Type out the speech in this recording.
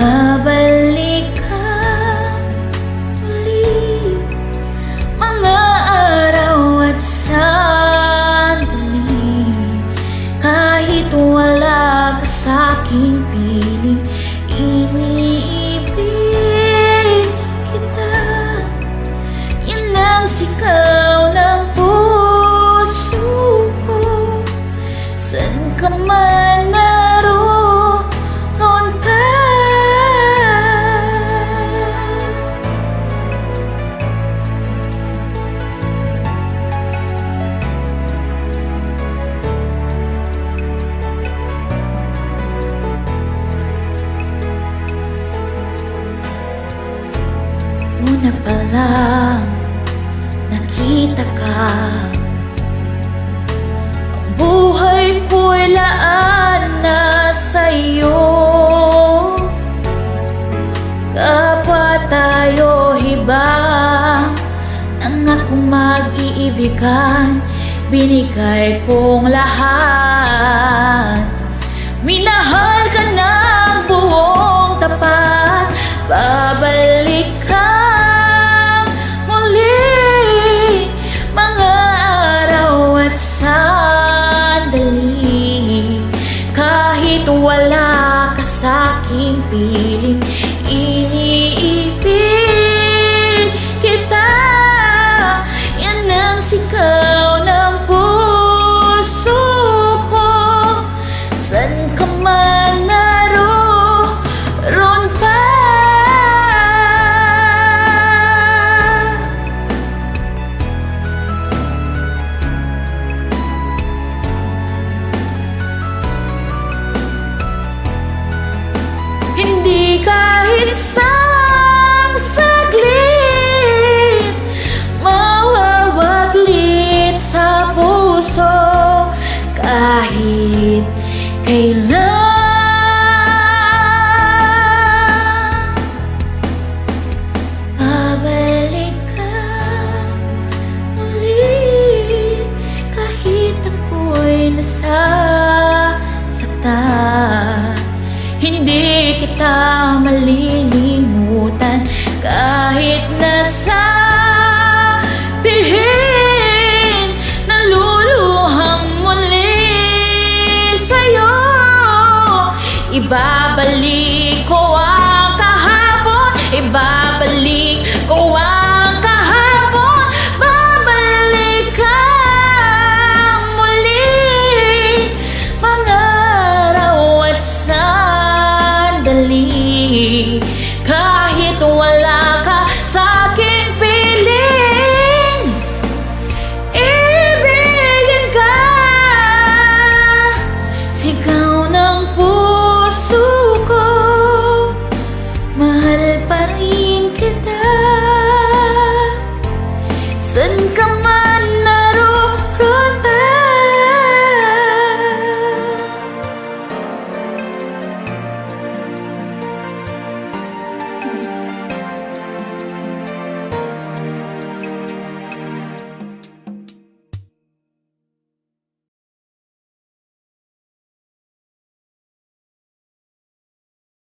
babalik ka uli. Mga araw at sandali, kahit wala ka sa'king piling, iniibig kita. Yan ang sigaw ng puso ko. San ka man naroon ka, una pa lang nakita ka, ang buhay ko'y laan na sa'yo. Kapwa tayo hibang ng akong mag-iibigan, binigay kong lahat. Minahal ka ng buong tapat, babalik ka muli. Mga araw at sandali, kahit wala ka sa'king piling, iniibig kita. Yan ang sigaw ng puso ko. San ka man naroon ka, hindi kahit isang saglit mawawaglit sa puso, kahit kailan. Babalik ka muli, kahit ako'y nasasaktan. Hindi kita malilimutan, kahit nasa pihin, naluluhang muli sa'yo. Ibabalik ko ang kahapon, ibabalik ko ang kahapon. Babalik ka muli, mga araw at sandali, kahit wala ka sa'king piling, ibigin ka. Sigaw